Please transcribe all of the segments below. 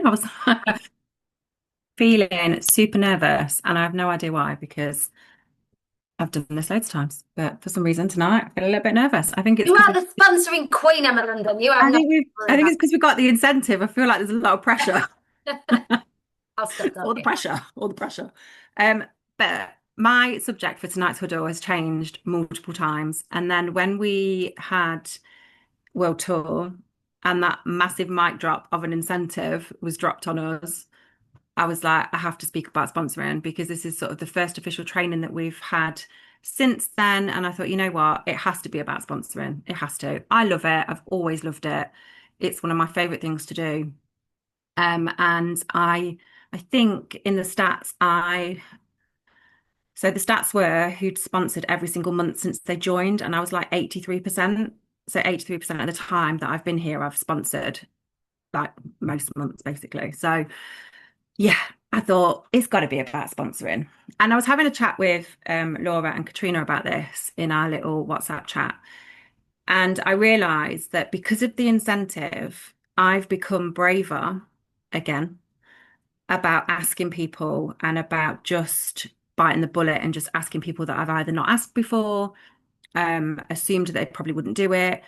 I was feeling super nervous, and I have no idea why because I've done this loads of times. But for some reason tonight, I feel a little bit nervous. I think it's You because are the sponsoring queen, Emma London. You have I nothing think to we've, worry I think about. it's because we've got the incentive. I feel like there's a lot of pressure, I'll stop all the talking. pressure, all the pressure. Um, but my subject for tonight's huddle has changed multiple times, and then when we had World Tour and that massive mic drop of an incentive was dropped on us. I was like, I have to speak about sponsoring because this is sort of the first official training that we've had since then. And I thought, you know what? It has to be about sponsoring. It has to. I love it. I've always loved it. It's one of my favorite things to do. And I think in the stats, so the stats were who'd sponsored every single month since they joined, and I was like 83%. So 83% of the time that I've been here, I've sponsored like most months basically. So yeah, I thought it's got to be about sponsoring. And I was having a chat with Laura and Katrina about this in our little WhatsApp chat. And I realized that because of the incentive, I've become braver again about asking people and about just biting the bullet and just asking people that I've either not asked before, assumed that they probably wouldn't do it.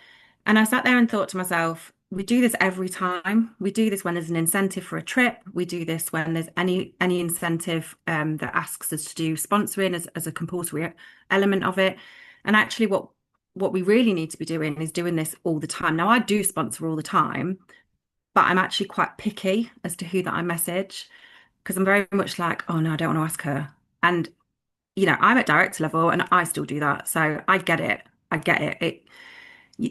And I sat there and thought to myself, we do this every time. We do this when there's an incentive for a trip. We do this when there's any incentive that asks us to do sponsoring as a compulsory element of it. And actually what we really need to be doing is doing this all the time. Now I do sponsor all the time, but I'm actually quite picky as to who that I message because I'm very much like, oh no, I don't want to ask her. And I'm at director level and I still do that. So I get it. I get it.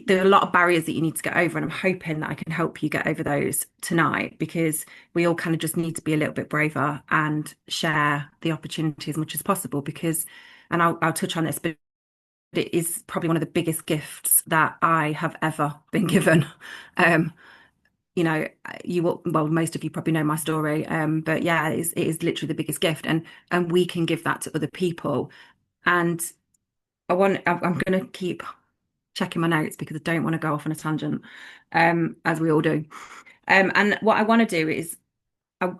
There are a lot of barriers that you need to get over, and I'm hoping that I can help you get over those tonight because we all kind of just need to be a little bit braver and share the opportunity as much as possible because, and I'll touch on this, but it is probably one of the biggest gifts that I have ever been given. Um, well, most of you probably know my story, but yeah, it is literally the biggest gift, and we can give that to other people. And I'm going to keep checking my notes because I don't want to go off on a tangent, as we all do. And what I want to do is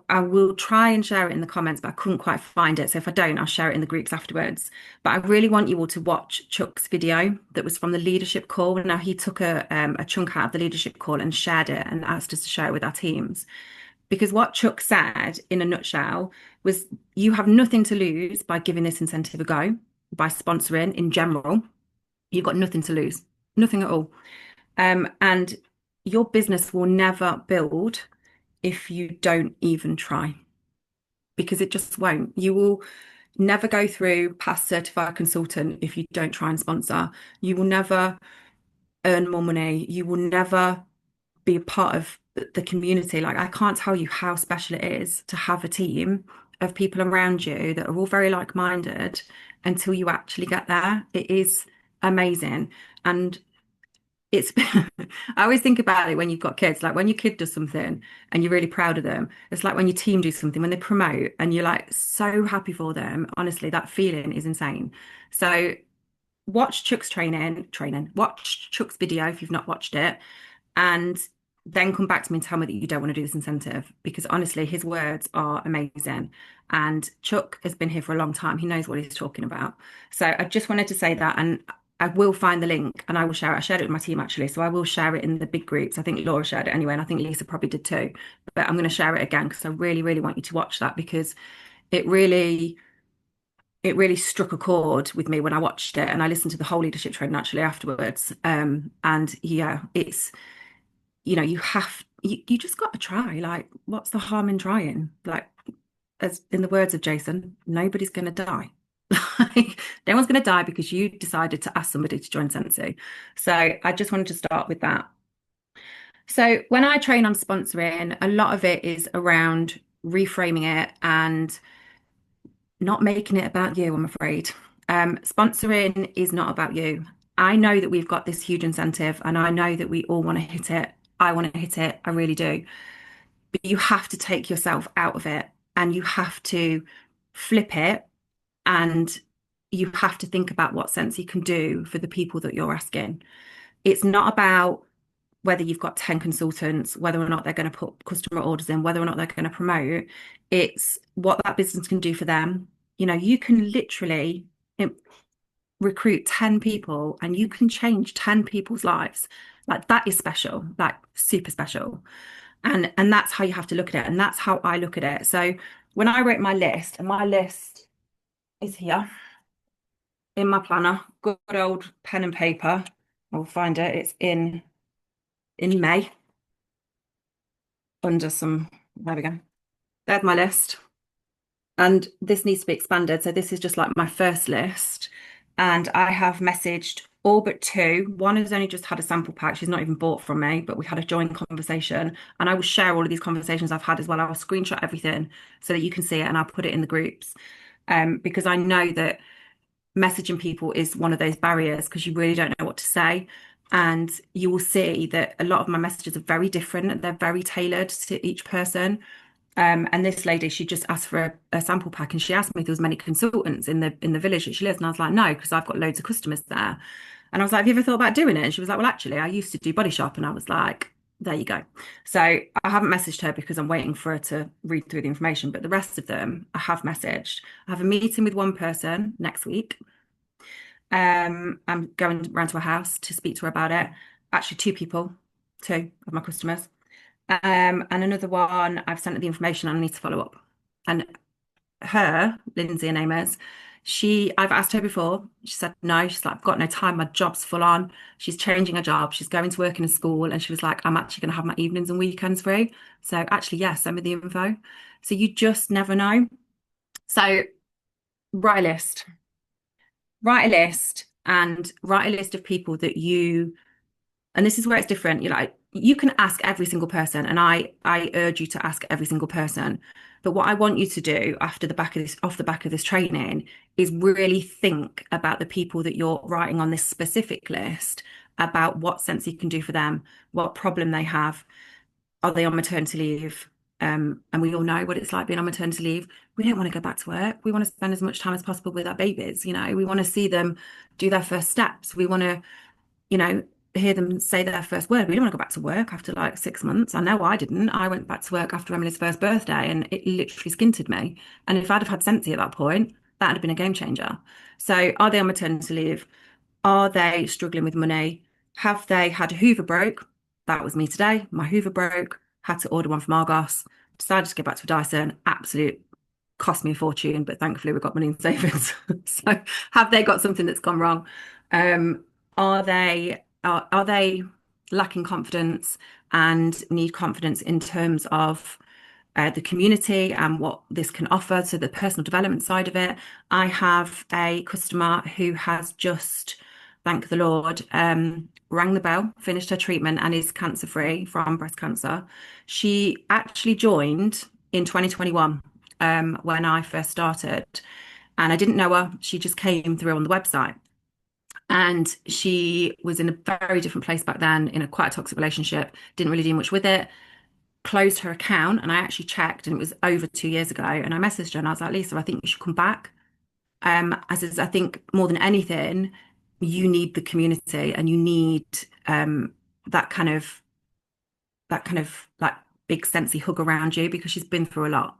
I will try and share it in the comments, but I couldn't quite find it. So if I don't, I'll share it in the groups afterwards. But I really want you all to watch Chuck's video that was from the leadership call. Now he took a chunk out of the leadership call and shared it and asked us to share it with our teams. Because what Chuck said in a nutshell was you have nothing to lose by giving this incentive a go, by sponsoring in general. You've got nothing to lose, nothing at all. And your business will never build if you don't even try, because it just won't. You will never go through past certified consultant if you don't try and sponsor. You will never earn more money. You will never be a part of the community. Like, I can't tell you how special it is to have a team of people around you that are all very like-minded until you actually get there. It is amazing. And it's I always think about it when you've got kids, like when your kid does something and you're really proud of them. It's like when your team do something, when they promote and you're like so happy for them. Honestly, that feeling is insane. So watch Chuck's watch Chuck's video if you've not watched it, and then come back to me and tell me that you don't want to do this incentive because honestly, his words are amazing. And Chuck has been here for a long time. He knows what he's talking about. So I just wanted to say that, and I will find the link and I will share it. I shared it with my team actually, so I will share it in the big groups. I think Laura shared it anyway, and I think Lisa probably did too. But I'm going to share it again because I really, really want you to watch that because it really it really struck a chord with me when I watched it, and I listened to the whole leadership training actually afterwards. And yeah, it's you just got to try. Like, what's the harm in trying? Like, as in the words of Jason, nobody's going to die. Like, no one's going to die because you decided to ask somebody to join Sensi. So I just wanted to start with that. So when I train on sponsoring, a lot of it is around reframing it and not making it about you, I'm afraid. Sponsoring is not about you. I know that we've got this huge incentive and I know that we all want to hit it. I want to hit it. I really do. But you have to take yourself out of it and you have to flip it, and you have to think about what sense you can do for the people that you're asking. It's not about whether you've got 10 consultants, whether or not they're going to put customer orders in, whether or not they're going to promote, it's what that business can do for them. You can literally recruit 10 people and you can change 10 people's lives. Like that is special, like super special. And that's how you have to look at it. And that's how I look at it. So when I wrote my list, and my list is here in my planner, good old pen and paper. I'll find it. It's in May under some, there we go. There's my list. And this needs to be expanded. So this is just like my first list. And I have messaged all but two. One has only just had a sample pack. She's not even bought from me, but we had a joint conversation. And I will share all of these conversations I've had as well. I will screenshot everything so that you can see it and I'll put it in the groups. Because I know that messaging people is one of those barriers because you really don't know what to say. And you will see that a lot of my messages are very different. They're very tailored to each person. And this lady, she just asked for a sample pack, and she asked me if there was many consultants in the village that she lives. And I was like, no, because I've got loads of customers there. And I was like, have you ever thought about doing it? And she was like, well, actually, I used to do Body Shop. And I was like, there you go. So I haven't messaged her because I'm waiting for her to read through the information. But the rest of them, I have messaged. I have a meeting with one person next week. I'm going around to her house to speak to her about it. Actually, two people, two of my customers. And another one, I've sent her the information and I need to follow up. And her, Lindsay, her name is, I've asked her before. She said no. She's like, I've got no time. My job's full on. She's changing her job. She's going to work in a school. And she was like, I'm actually going to have my evenings and weekends free. So actually, yes, send me the info. So you just never know. So write a list, write a list and write a list of people that and this is where it's different. You can ask every single person, and I urge you to ask every single person. But what I want you to do off the back of this training is really think about the people that you're writing on this specific list, about what sense you can do for them, what problem they have. Are they on maternity leave? And we all know what it's like being on maternity leave. We don't want to go back to work. We want to spend as much time as possible with our babies. We want to see them do their first steps. We want to, you know, hear them say their first word. We don't want to go back to work after like 6 months. I know I didn't. I went back to work after Emily's first birthday and it literally skinted me. And if I'd have had Sensi at that point, that would have been a game changer. So are they on maternity leave? Are they struggling with money? Have they had a Hoover broke? That was me today. My Hoover broke, had to order one from Argos, decided to go back to a Dyson. Absolute cost me a fortune, but thankfully we've got money in savings. So have they got something that's gone wrong? Are they lacking confidence and need confidence in terms of the community and what this can offer, so the personal development side of it? I have a customer who has just, thank the Lord, rang the bell, finished her treatment, and is cancer free from breast cancer. She actually joined in 2021 when I first started, and I didn't know her. She just came through on the website. And she was in a very different place back then, in a quite a toxic relationship, didn't really do much with it, closed her account. And I actually checked, and it was over 2 years ago. And I messaged her and I was like, Lisa, I think you should come back. I think more than anything, you need the community and you need that kind of like big sensey hug around you, because she's been through a lot.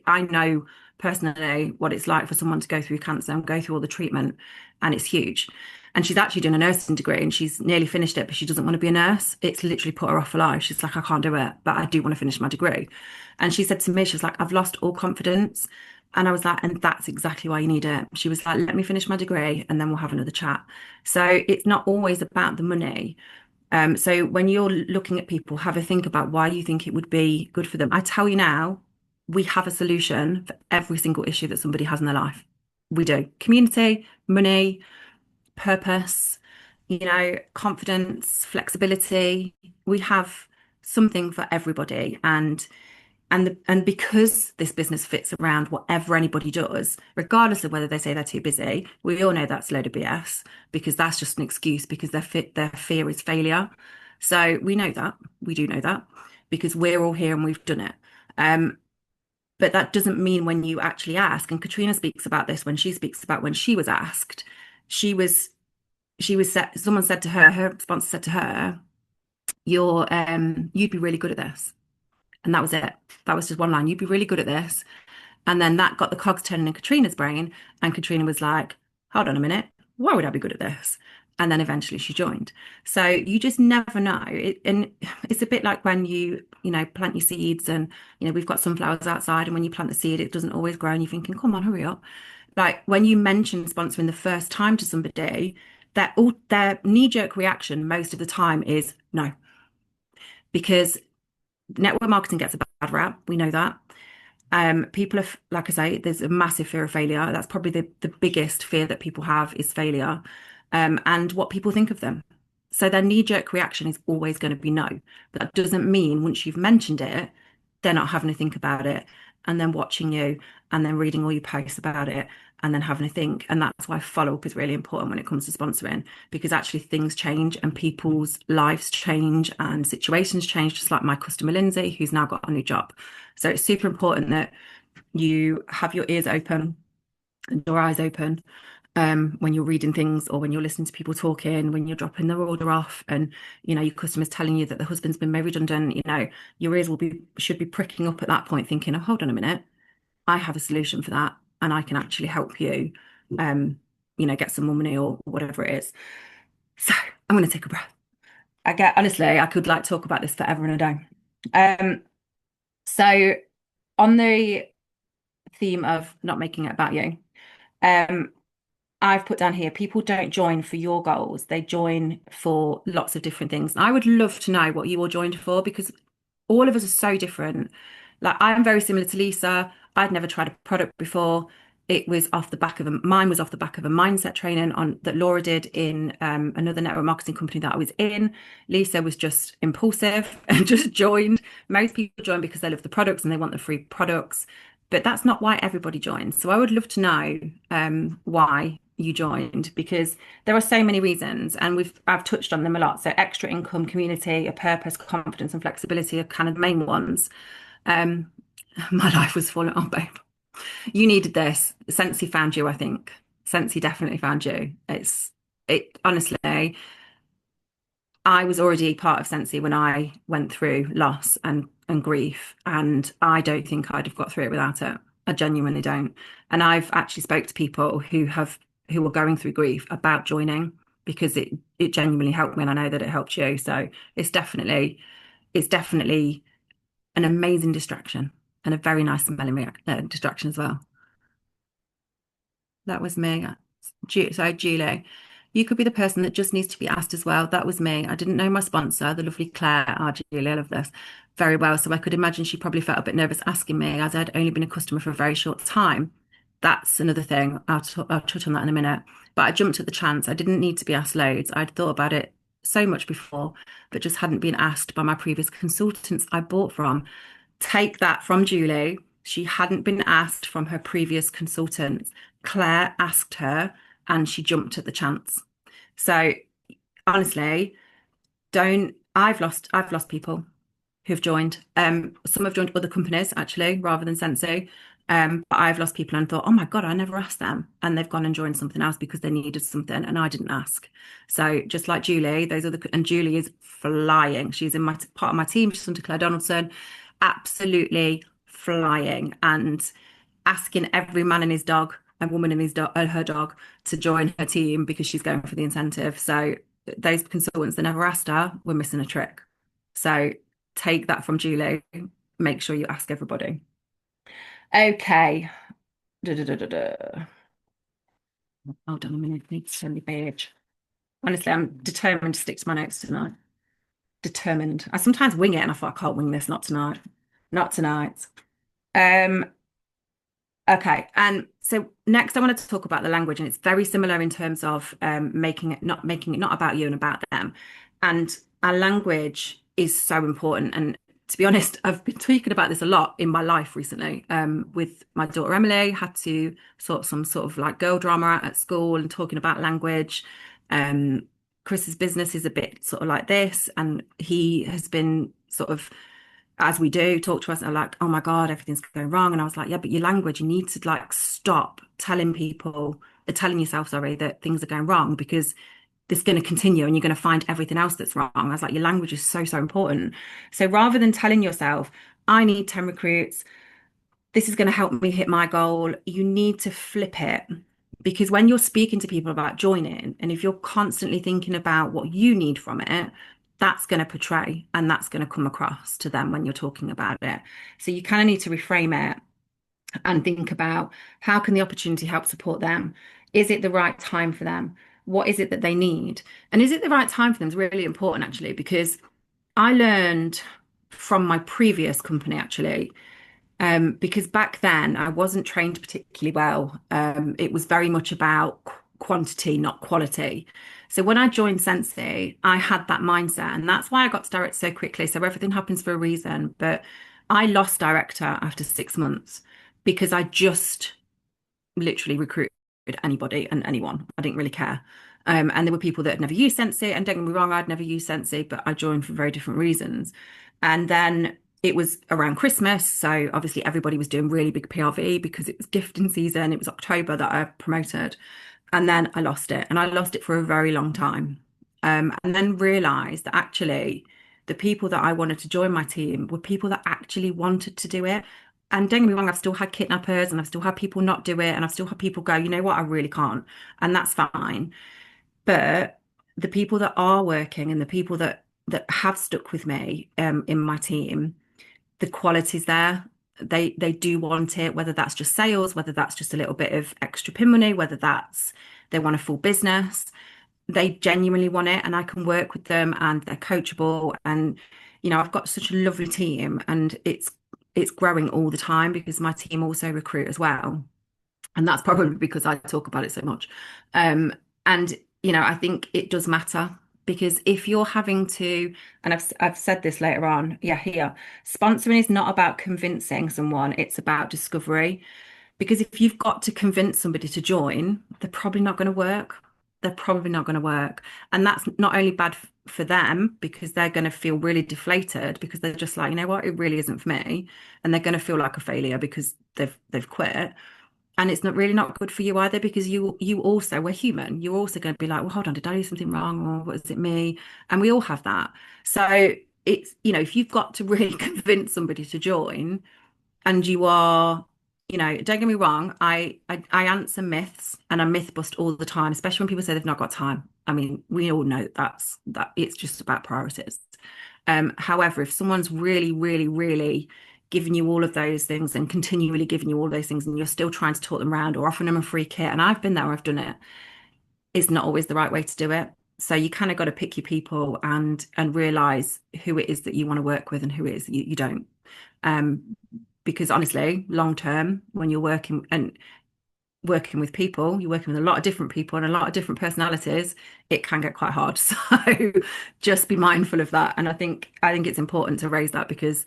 I know personally what it's like for someone to go through cancer and go through all the treatment, and it's huge. And she's actually doing a nursing degree and she's nearly finished it, but she doesn't want to be a nurse. It's literally put her off for life. She's like, I can't do it, but I do want to finish my degree. And she said to me, she was like, I've lost all confidence. And I was like, and that's exactly why you need it. She was like, let me finish my degree and then we'll have another chat. So it's not always about the money. So when you're looking at people, have a think about why you think it would be good for them. I tell you now, we have a solution for every single issue that somebody has in their life. We do. Community, money, purpose, confidence, flexibility. We have something for everybody. And because this business fits around whatever anybody does, regardless of whether they say they're too busy, we all know that's a load of BS, because that's just an excuse, because their fear is failure. So we know that. We do know that, because we're all here and we've done it. But that doesn't mean when you actually ask, and Katrina speaks about this when she speaks about when she was asked, someone said to her, her sponsor said to her, you'd be really good at this. And that was it. That was just one line. You'd be really good at this. And then that got the cogs turning in Katrina's brain. And Katrina was like, hold on a minute. Why would I be good at this? And then eventually she joined. So you just never know. And it's a bit like when plant your seeds and, we've got sunflowers outside. And when you plant the seed, it doesn't always grow. And you're thinking, come on, hurry up. Like when you mention sponsoring the first time to somebody, their knee-jerk reaction most of the time is no, because network marketing gets a bad rap. We know that. People are, like I say, there's a massive fear of failure. That's probably the biggest fear that people have is failure, and what people think of them. So their knee-jerk reaction is always going to be no. But that doesn't mean once you've mentioned it, they're not having to think about it and then watching you and then reading all your posts about it and then having to think. And that's why follow-up is really important when it comes to sponsoring, because actually things change and people's lives change and situations change, just like my customer Lindsay, who's now got a new job. So it's super important that you have your ears open and your eyes open when you're reading things or when you're listening to people talking, when you're dropping their order off and, your customer's telling you that the husband's been made redundant, your ears should be pricking up at that point thinking, oh, hold on a minute, I have a solution for that and I can actually help you, get some more money or whatever it is. So I'm going to take a breath. Honestly, I could like talk about this forever and a day. So on the theme of not making it about you, um, I've put down here, people don't join for your goals. They join for lots of different things. And I would love to know what you all joined for because all of us are so different. Like I'm very similar to Lisa. I'd never tried a product before. Mine was off the back of a mindset training on that Laura did in another network marketing company that I was in. Lisa was just impulsive and just joined. Most people join because they love the products and they want the free products, but that's not why everybody joins. So I would love to know why you joined because there are so many reasons and I've touched on them a lot. So extra income, community, a purpose, confidence and flexibility are kind of the main ones. Um, my life was falling on, babe. You needed this. Sensi found you, I think. Sensi definitely found you. It honestly, I was already part of Sensi when I went through loss and grief, and I don't think I'd have got through it without it. I genuinely don't. And I've actually spoke to people who were going through grief about joining because it genuinely helped me, and I know that it helped you. So it's definitely an amazing distraction and a very nice smelling distraction as well. That was me. Sorry, Julie. You could be the person that just needs to be asked as well. That was me. I didn't know my sponsor, the lovely Claire. Oh, Julie, I love this very well. So I could imagine she probably felt a bit nervous asking me, as I'd only been a customer for a very short time. That's another thing. I'll touch on that in a minute. But I jumped at the chance. I didn't need to be asked loads. I'd thought about it so much before, but just hadn't been asked by my previous consultants I bought from. Take that from Julie. She hadn't been asked from her previous consultants. Claire asked her and she jumped at the chance. So honestly, don't I've lost people who've joined. Some have joined other companies actually, rather than Sensi. But I've lost people and thought, oh my God, I never asked them. And they've gone and joined something else because they needed something and I didn't ask. So just like Julie, and Julie is flying. She's in my part of my team. She's under Claire Donaldson, absolutely flying and asking every man and his dog and woman and her dog to join her team because she's going for the incentive. So those consultants that never asked her were missing a trick. So take that from Julie. Make sure you ask everybody. Okay. Da, da, da, da, da. Hold on a minute. I need to turn the page. Honestly, I'm determined to stick to my notes tonight. Determined. I sometimes wing it and I thought I can't wing this. Not tonight. Not tonight. Um, Okay, and so next I wanted to talk about the language, and it's very similar in terms of making it not about you and about them. And our language is so important. And to be honest, I've been tweaking about this a lot in my life recently. With my daughter Emily, had to sort some sort of like girl drama out at school and talking about language. Um, Chris's business is a bit sort of like this, and he has been sort of as we do, talk to us and are like, oh my God, everything's going wrong. And I was like, yeah, but your language, you need to like stop telling yourself, sorry, that things are going wrong because this going to continue and you're going to find everything else that's wrong. I was like, your language is so, so important. So rather than telling yourself, I need 10 recruits, this is going to help me hit my goal, you need to flip it. Because when you're speaking to people about joining, and if you're constantly thinking about what you need from it, that's going to portray and that's going to come across to them when you're talking about it. So you kind of need to reframe it and think about how can the opportunity help support them? Is it the right time for them? What is it that they need? And is it the right time for them is really important actually, because I learned from my previous company actually, because back then I wasn't trained particularly well. It was very much about quantity, not quality. So when I joined Sensi, I had that mindset, and that's why I got to direct so quickly. So everything happens for a reason. But I lost director after 6 months because I just literally recruited anybody and anyone. I didn't really care. And there were people that had never used Sensi, and don't get me wrong, I'd never used Sensi, but I joined for very different reasons. And then it was around Christmas, so obviously everybody was doing really big PRV because it was gifting season. It was October that I promoted, and then I lost it, and I lost it for a very long time. And then realised that actually the people that I wanted to join my team were people that actually wanted to do it. And don't get me wrong, I've still had kidnappers and I've still had people not do it. And I've still had people go, you know what, I really can't. And that's fine. But the people that are working and the people that have stuck with me in my team, the quality's there. They do want it, whether that's just sales, whether that's just a little bit of extra pin money, whether that's they want a full business. They genuinely want it and I can work with them and they're coachable and I've got such a lovely team and it's growing all the time because my team also recruit as well. And that's probably because I talk about it so much. And I think it does matter because if you're having to, and I've said this later on, yeah, here, sponsoring is not about convincing someone, it's about discovery. Because if you've got to convince somebody to join, they're probably not going to work. They're probably not going to work. And that's not only bad for them because they're going to feel really deflated because they're just like, you know what, it really isn't for me. And they're going to feel like a failure because they've quit. And it's not really not good for you either because you also, we're human. You're also going to be like, well, hold on, did I do something wrong? Or was it me? And we all have that. So it's, if you've got to really convince somebody to join, and you are, don't get me wrong, I answer myths and I myth bust all the time, especially when people say they've not got time. I mean, we all know that it's just about priorities. However, if someone's really, really, really giving you all of those things and continually giving you all those things and you're still trying to talk them around or offering them a free kit, and I've been there, I've done it, it's not always the right way to do it. So you kind of got to pick your people and realize who it is that you want to work with and who it is that you don't. Um, because honestly, long term, when you're working with people, you're working with a lot of different people and a lot of different personalities, it can get quite hard. So just be mindful of that. And I think it's important to raise that because,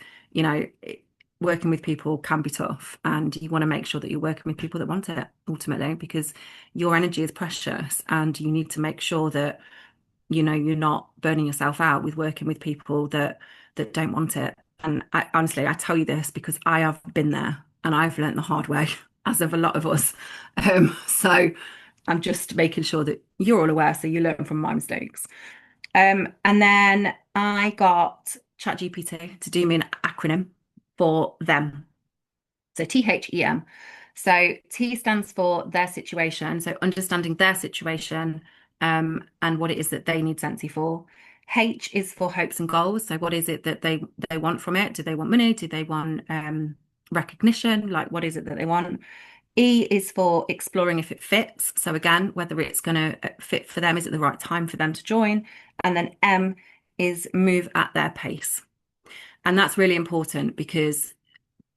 working with people can be tough and you want to make sure that you're working with people that want it ultimately because your energy is precious and you need to make sure that you're not burning yourself out with working with people that don't want it. And honestly, I tell you this because I have been there and I've learned the hard way, as have a lot of us. So I'm just making sure that you're all aware so you learn from my mistakes. And then I got ChatGPT to do me an acronym for them. So THEM. So T stands for their situation. So understanding their situation and what it is that they need Sensi for. H is for hopes and goals. So what is it that they want from it? Do they want money? Do they want recognition? Like what is it that they want? E is for exploring if it fits. So again, whether it's going to fit for them, is it the right time for them to join? And then M is move at their pace. And that's really important because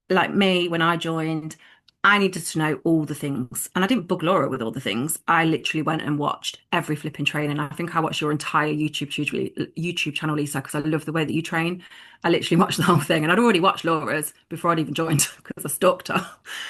like me, when I joined, I needed to know all the things. And I didn't bug Laura with all the things. I literally went and watched every flipping training. I think I watched your entire YouTube channel, Lisa, because I love the way that you train. I literally watched the whole thing. And I'd already watched Laura's before I'd even joined because I stalked her.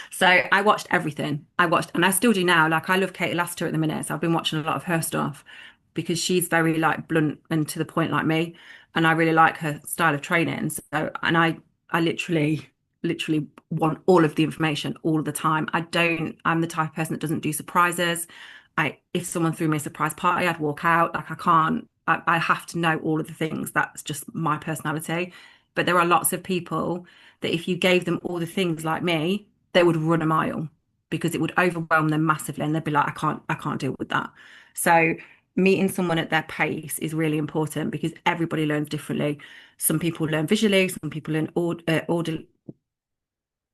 So I watched everything. And I still do now. Like I love Katie Laster at the minute. So I've been watching a lot of her stuff because she's very like blunt and to the point like me. And I really like her style of training. So, and I literally literally want all of the information all of the time. I'm the type of person that doesn't do surprises. If someone threw me a surprise party, I'd walk out. Like I can't, I have to know all of the things. That's just my personality. But there are lots of people that if you gave them all the things like me, they would run a mile because it would overwhelm them massively and they'd be like, I can't deal with that. So meeting someone at their pace is really important because everybody learns differently. Some people learn visually, some people learn audio,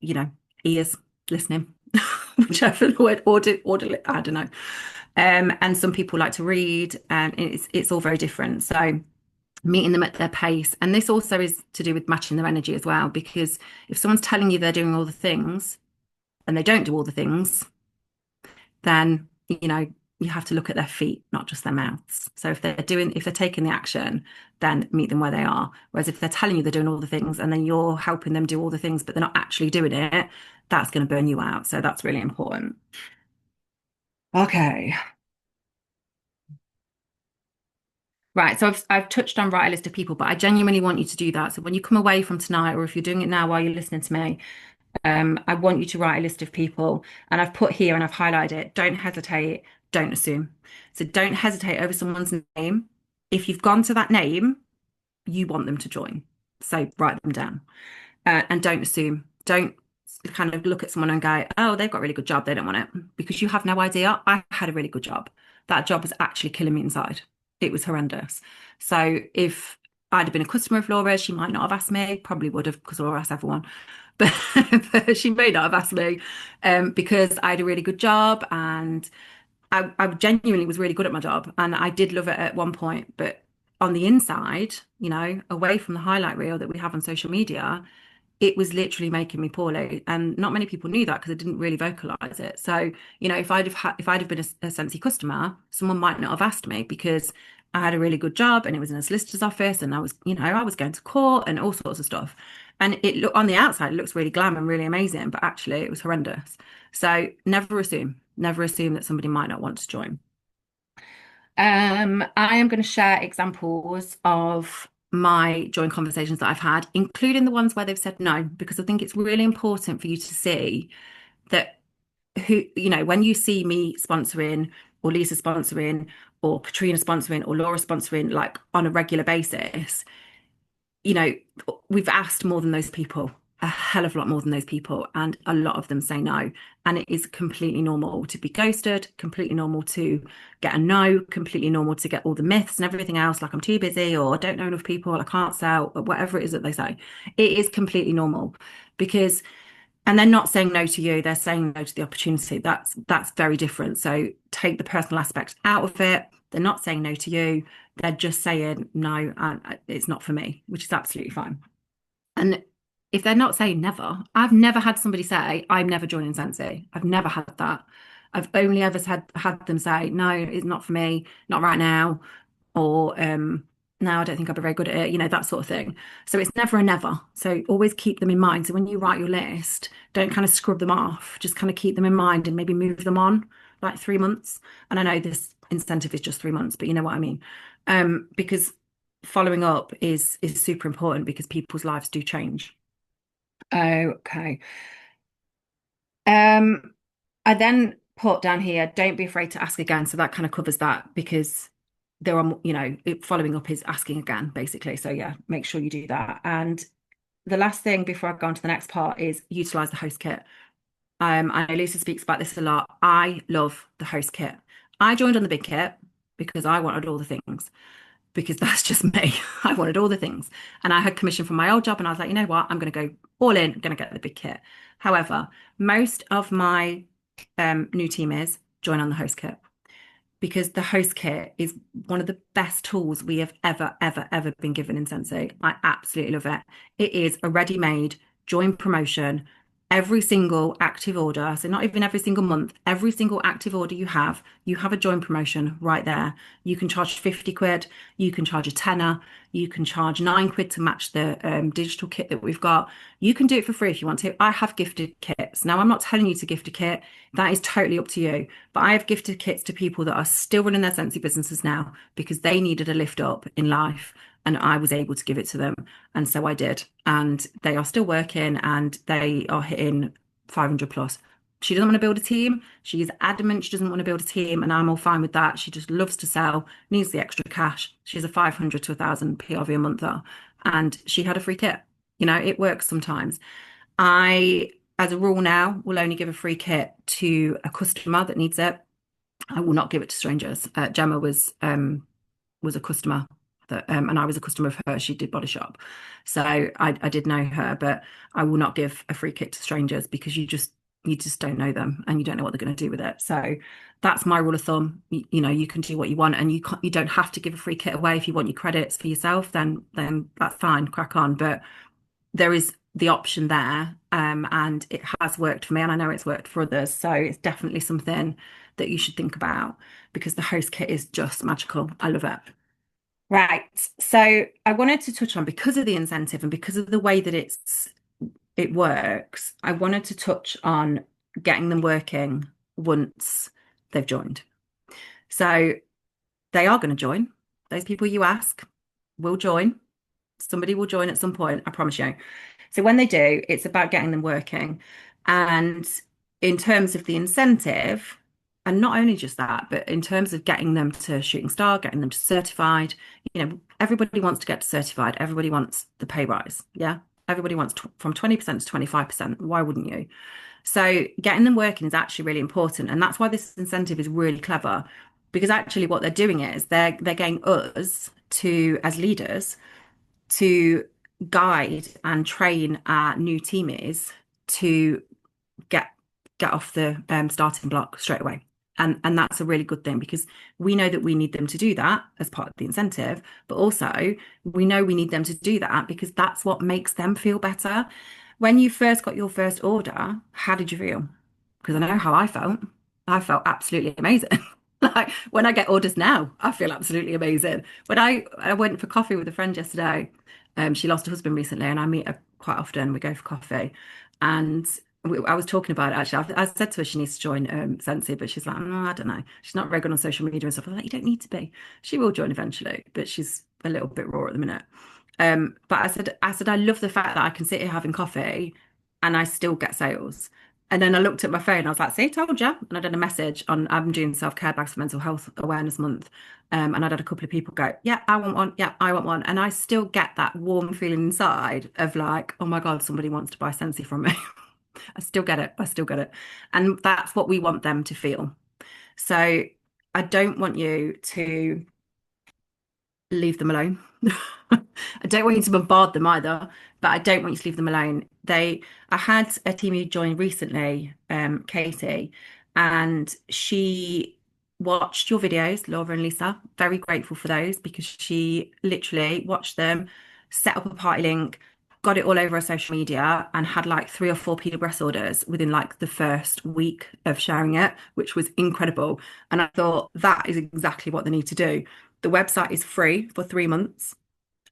you know, ears, listening, whichever the word, audio, I don't know. And some people like to read, and it's all very different. So meeting them at their pace, and this also is to do with matching their energy as well, because if someone's telling you they're doing all the things and they don't do all the things, then you have to look at their feet, not just their mouths. So if they're taking the action, then meet them where they are. Whereas if they're telling you they're doing all the things and then you're helping them do all the things, but they're not actually doing it, that's going to burn you out. So that's really important. Okay. Right. So I've touched on write a list of people, but I genuinely want you to do that. So when you come away from tonight, or if you're doing it now while you're listening to me, I want you to write a list of people, and I've put here and I've highlighted it. Don't hesitate, don't assume. So don't hesitate over someone's name. If you've gone to that name, you want them to join. So write them down. And don't assume. Don't kind of look at someone and go, oh, they've got a really good job. They don't want it because you have no idea. I had a really good job. That job was actually killing me inside. It was horrendous. So if I'd have been a customer of Laura's, she might not have asked me, probably would have because Laura asks everyone. But, but she may not have asked me because I had a really good job and I genuinely was really good at my job and I did love it at one point. But on the inside, away from the highlight reel that we have on social media, it was literally making me poorly. And not many people knew that because I didn't really vocalize it. So, if I'd have been a Sensi customer, someone might not have asked me because I had a really good job and it was in a solicitor's office and I was going to court and all sorts of stuff. And it look on the outside, it looks really glam and really amazing, but actually it was horrendous. So never assume that somebody might not want to join. I am going to share examples of my joint conversations that I've had, including the ones where they've said no, because I think it's really important for you to see that when you see me sponsoring or Lisa sponsoring or Katrina sponsoring or Laura sponsoring like on a regular basis, you know, we've asked more than those people, a hell of a lot more than those people, and a lot of them say no. And it is completely normal to be ghosted, completely normal to get a no, completely normal to get all the myths and everything else, like I'm too busy or I don't know enough people, I can't sell, or whatever it is that they say. It is completely normal because, and they're not saying no to you, they're saying no to the opportunity. That's very different. So take the personal aspect out of it. They're not saying no to you. They're just saying, no, it's not for me, which is absolutely fine. And if they're not saying never, I've never had somebody say, I'm never joining Sensi. I've never had that. I've only ever had them say, no, it's not for me, not right now, or no, I don't think I'll be very good at it, that sort of thing. So it's never a never. So always keep them in mind. So when you write your list, don't kind of scrub them off, just kind of keep them in mind and maybe move them on like 3 months. And I know this incentive is just 3 months, but you know what I mean. Because following up is super important because people's lives do change. Okay. I then put down here, don't be afraid to ask again. So that kind of covers that because there are, following up is asking again, basically. So yeah, make sure you do that. And the last thing before I go on to the next part is utilize the host kit. I know Lisa speaks about this a lot. I love the host kit. I joined on the big kit because I wanted all the things because that's just me. I wanted all the things. And I had commission from my old job and I was like, you know what? I'm going to go all in, I'm going to get the big kit. However, most of my new teamers join on the host kit because the host kit is one of the best tools we have ever been given in Sensi. I absolutely love it. It is a ready-made join promotion. Every single active order, so not even every single month, every single active order you have a join promotion right there. You can charge 50 quid, you can charge a tenner, you can charge 9 quid to match the digital kit that we've got. You can do it for free if you want to. I have gifted kits. Now, I'm not telling you to gift a kit. That is totally up to you. But I have gifted kits to people that are still running their Sensi businesses now because they needed a lift up in life. and I was able to give it to them. And so I did. And they are still working and they are hitting 500 plus. She doesn't want to build a team. She's adamant she doesn't want to build a team, and I'm all fine with that. She just loves to sell, needs the extra cash. She's a 500 to 1,000 PRV a month though, and she had a free kit. You know, it works sometimes. I, as a rule now, will only give a free kit to a customer that needs it. I will not give it to strangers. Gemma was a customer that and I was a customer of hers. She did Body Shop. So I did know her, but I will not give a free kit to strangers because you just don't know them and you don't know what they're going to do with it. So that's my rule of thumb. You know, you can do what you want and you don't have to give a free kit away. If you want your credits for yourself, then that's fine, crack on. But there is the option there, and it has worked for me, and I know it's worked for others. So it's definitely something that you should think about because the host kit is just magical. I love it. Right. So I wanted to touch on, because of the incentive and because of the way that it works, I wanted to touch on getting them working once they've joined. So they are going to join. Those people you ask will join. Somebody will join at some point, I promise you. So when they do, it's about getting them working. And in terms of the incentive, and not only just that, but in terms of getting them to shooting star, getting them to certified, you know, everybody wants to get to certified. Everybody wants the pay rise. Yeah. Everybody wants from 20% to 25%. Why wouldn't you? So getting them working is actually really important. And that's why this incentive is really clever, because actually what they're doing is they're getting us to, as leaders, to guide and train our new teamies to get get off the starting block straight away. And that's a really good thing because we know that we need them to do that as part of the incentive, but also we know we need them to do that because that's what makes them feel better. When you first got your first order, how did you feel? Because I know how I felt. I felt absolutely amazing. Like when I get orders now, I feel absolutely amazing. When I went for coffee with a friend yesterday, she lost her husband recently, and I meet her quite often. We go for coffee, and I was talking about it actually. I said to her she needs to join Sensi, but she's like, I don't know. She's not very good on social media and stuff. I was like, you don't need to be. She will join eventually, but she's a little bit raw at the minute. But I said, I love the fact that I can sit here having coffee and I still get sales. And then I looked at my phone. I was like, see, told you. And I did a message on, I'm doing self-care bags for Mental Health Awareness Month. And I'd had a couple of people go, yeah, I want one. Yeah, I want one. And I still get that warm feeling inside of like, oh my God, somebody wants to buy Sensi from me. I still get it. I still get it. And that's what we want them to feel. So I don't want you to leave them alone. I don't want you to bombard them either, but I don't want you to leave them alone. I had a team who joined recently, Katie, and she watched your videos, Laura and Lisa. Very grateful for those because she literally watched them, set up a party link, got it all over her social media, and had like 3 or 4 progress orders within like the first week of sharing it, which was incredible. And I thought that is exactly what they need to do. The website is free for 3 months.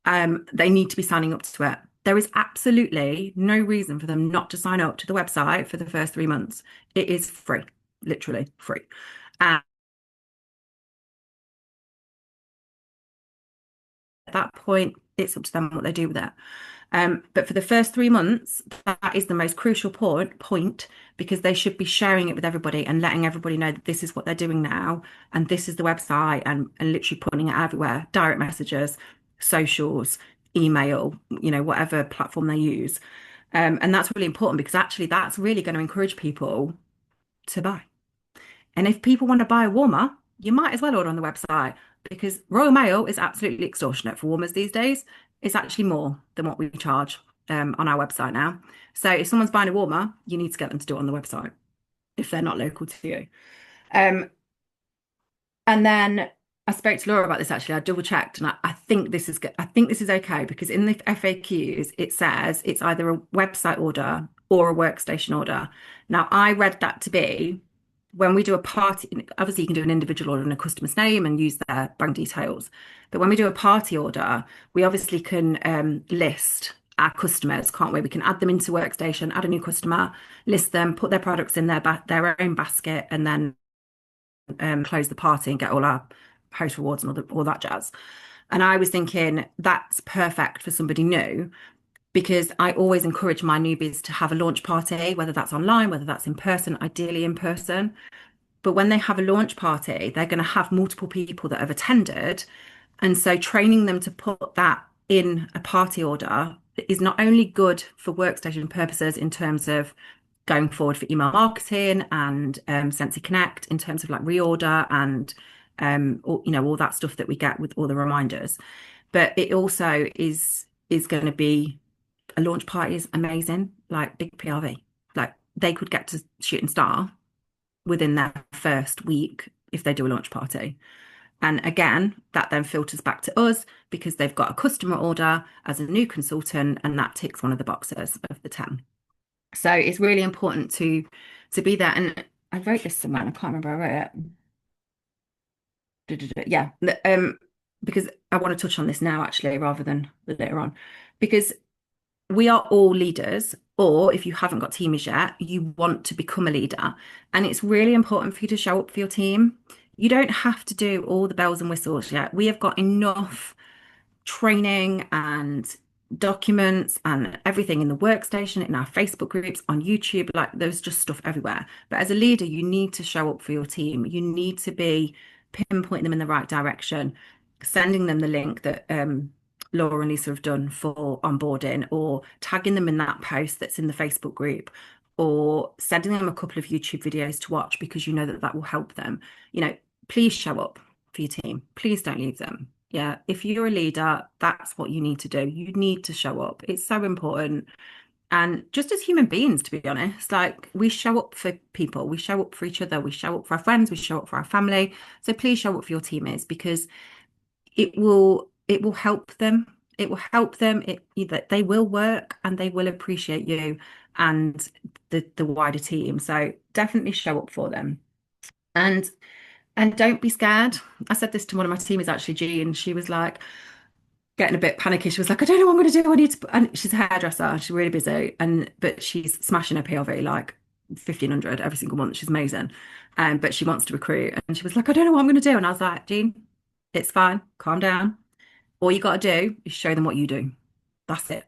They need to be signing up to it. There is absolutely no reason for them not to sign up to the website for the first 3 months. It is free, literally free. And at that point, it's up to them what they do with it. But for the first 3 months, that is the most crucial point because they should be sharing it with everybody and letting everybody know that this is what they're doing now and this is the website and literally putting it everywhere, direct messages, socials, email, you know, whatever platform they use. And that's really important because actually that's really going to encourage people to buy. And if people want to buy a warmer, you might as well order on the website because Royal Mail is absolutely extortionate for warmers these days. It's actually more than what we charge on our website now. So if someone's buying a warmer, you need to get them to do it on the website if they're not local to you. Um, and then I spoke to Laura about this actually. I double checked and I think this is good. I think this is okay because in the FAQs it says it's either a website order or a workstation order. Now I read that to be when we do a party, obviously you can do an individual order in a customer's name and use their bank details. But when we do a party order, we obviously can list our customers, can't we? We can add them into Workstation, add a new customer, list them, put their products in their own basket, and then close the party and get all our host rewards and all that jazz. And I was thinking that's perfect for somebody new because I always encourage my newbies to have a launch party, whether that's online, whether that's in person, ideally in person. But when they have a launch party, they're going to have multiple people that have attended. And so training them to put that in a party order is not only good for workstation purposes in terms of going forward for email marketing and Sensi Connect in terms of like reorder and all that stuff that we get with all the reminders. But it also is going to be a launch party is amazing, like big PRV. Like they could get to shooting star within their first week if they do a launch party. And again, that then filters back to us because they've got a customer order as a new consultant, and that ticks one of the boxes of the 10. So it's really important to be there. And I wrote this somewhere, and I can't remember where I wrote it. Yeah, because I want to touch on this now actually, rather than later on, because we are all leaders, or if you haven't got teamers yet, you want to become a leader. And it's really important for you to show up for your team. You don't have to do all the bells and whistles yet. We have got enough training and documents and everything in the workstation, in our Facebook groups, on YouTube. Like there's just stuff everywhere. But as a leader, you need to show up for your team. You need to be pinpointing them in the right direction, sending them the link that Laura and Lisa have done for onboarding, or tagging them in that post that's in the Facebook group, or sending them a couple of YouTube videos to watch because you know that that will help them. Please show up for your team. Please don't leave them. Yeah, if you're a leader, that's what you need to do. You need to show up. It's so important. And just as human beings, to be honest, like we show up for people, we show up for each other, we show up for our friends, we show up for our family. So please show up for your teammates because it will help them. It will help them. That they will work and they will appreciate you and the wider team. So definitely show up for them. And and don't be scared. I said this to one of my teammates actually, Jean. She was like getting a bit panicky. She was like, I don't know what I'm going to do. I need to. And she's a hairdresser. She's really busy, but she's smashing her PLV like 1,500 every single month. She's amazing. But she wants to recruit, and she was like, I don't know what I'm going to do. And I was like, Jean, it's fine. Calm down. All you got to do is show them what you do. That's it.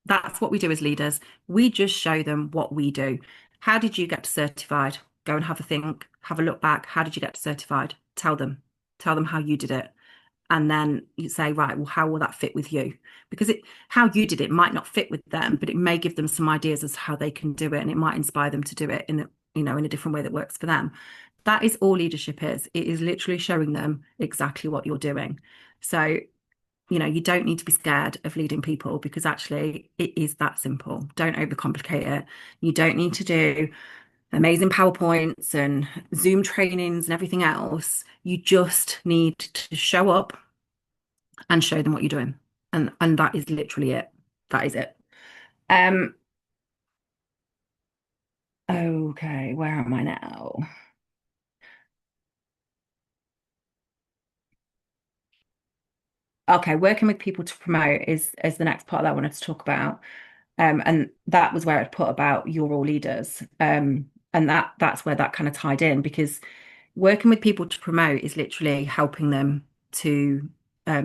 That's what we do as leaders. We just show them what we do. How did you get certified? Go and have a think, have a look back. How did you get certified? Tell them how you did it. And then you say, right, well, how will that fit with you? Because how you did it might not fit with them, but it may give them some ideas as to how they can do it, and it might inspire them to do it in a different way that works for them. That is all leadership is. It is literally showing them exactly what you're doing. So you don't need to be scared of leading people because actually it is that simple. Don't overcomplicate it. You don't need to do amazing PowerPoints and Zoom trainings and everything else. You just need to show up and show them what you're doing. And that is literally it. That is it. Um, okay, where am I now? Okay, working with people to promote is the next part that I wanted to talk about. And that was where I'd put about you're all leaders. And that's where that kind of tied in because working with people to promote is literally helping them to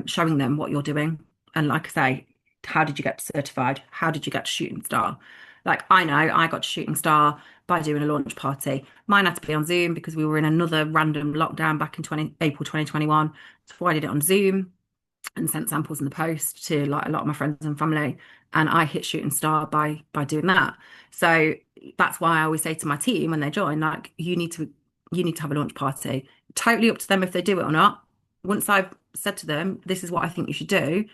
showing them what you're doing. And like I say, how did you get certified? How did you get to shooting star? Like I know I got to shooting star by doing a launch party. Mine had to be on Zoom because we were in another random lockdown back in April 2021. So I did it on Zoom and sent samples in the post to like a lot of my friends and family. And I hit shooting star by doing that. So that's why I always say to my team when they join, like you need to have a launch party. Totally up to them if they do it or not. Once I've said to them, this is what I think you should do,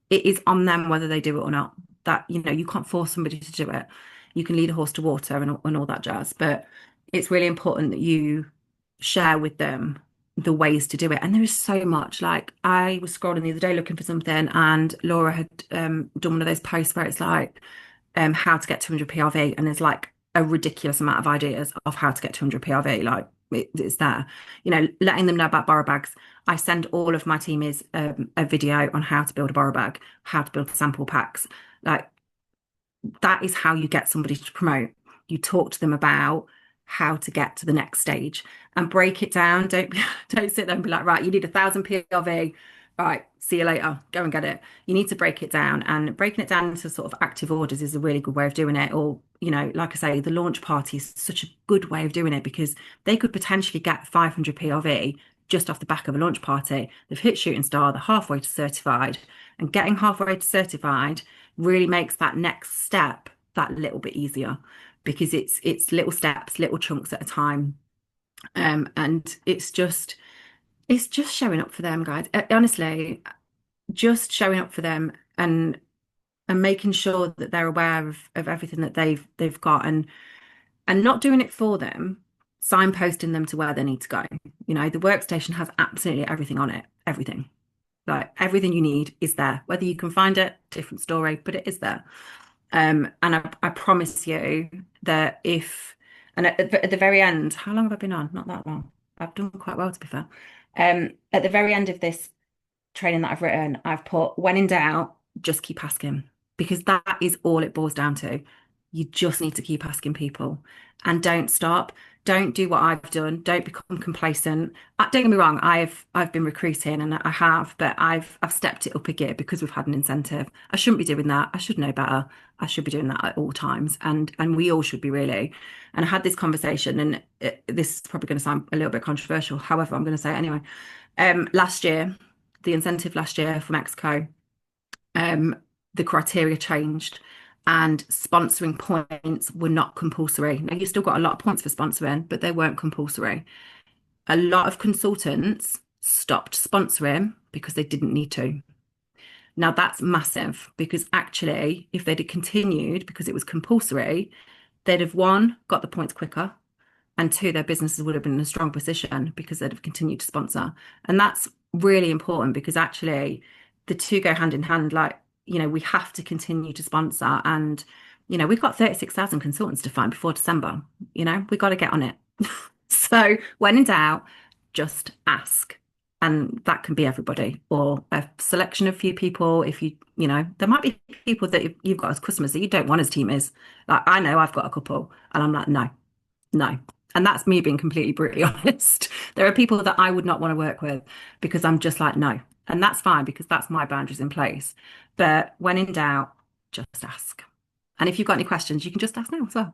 it is on them whether they do it or not. That, you can't force somebody to do it. You can lead a horse to water and all that jazz. But it's really important that you share with them the ways to do it. And there is so much. Like I was scrolling the other day looking for something, and Laura had done one of those posts where it's like how to get 200 PRV, and there's like a ridiculous amount of ideas of how to get 200 PRV. Like it's there, letting them know about borrow bags. I send all of my teamies a video on how to build a borrow bag, how to build the sample packs. Like that is how you get somebody to promote. You talk to them about how to get to the next stage and break it down. Don't don't sit there and be like, right, you need 1,000 PRV Right, see you later. Go and get it. You need to break it down, and breaking it down into sort of active orders is a really good way of doing it. Or, like I say, the launch party is such a good way of doing it because they could potentially get 500 PRV just off the back of a launch party. They've hit shooting star, they're halfway to certified, and getting halfway to certified really makes that next step that little bit easier because it's little steps, little chunks at a time. And it's just showing up for them, guys. Honestly, just showing up for them and making sure that they're aware of everything that they've got and not doing it for them, signposting them to where they need to go. The workstation has absolutely everything on it, everything. Like everything you need is there. Whether you can find it, different story, but it is there. And I promise you that at the very end, how long have I been on? Not that long. I've done quite well, to be fair. At the very end of this training that I've written, I've put when in doubt, just keep asking because that is all it boils down to. You just need to keep asking people and don't stop. Don't do what I've done. Don't become complacent. Don't get me wrong, I've been recruiting and I have, but I've stepped it up a gear because we've had an incentive. I shouldn't be doing that. I should know better. I should be doing that at all times. And we all should be really. And I had this conversation, and this is probably going to sound a little bit controversial. However, I'm going to say it anyway. Last year, the incentive last year for Mexico, um, the criteria changed and sponsoring points were not compulsory. Now, you still got a lot of points for sponsoring, but they weren't compulsory. A lot of consultants stopped sponsoring because they didn't need to. Now, that's massive because actually, if they'd have continued because it was compulsory, they'd have one, got the points quicker, and two, their businesses would have been in a strong position because they'd have continued to sponsor. And that's really important because actually the two go hand in hand. Like, we have to continue to sponsor. And, we've got 36,000 consultants to find before December. We've got to get on it. So when in doubt, just ask. And that can be everybody or a selection of few people. If there might be people that you've got as customers that you don't want as teamers. Like I know I've got a couple and I'm like, no, no. And that's me being completely brutally honest. There are people that I would not want to work with because I'm just like, no. And that's fine because that's my boundaries in place. But when in doubt, just ask. And if you've got any questions, you can just ask now as well.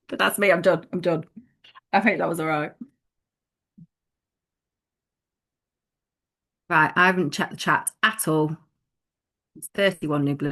But that's me. I'm done. I'm done. I think that was all right. Right. I haven't checked the chat at all. It's 31 new blood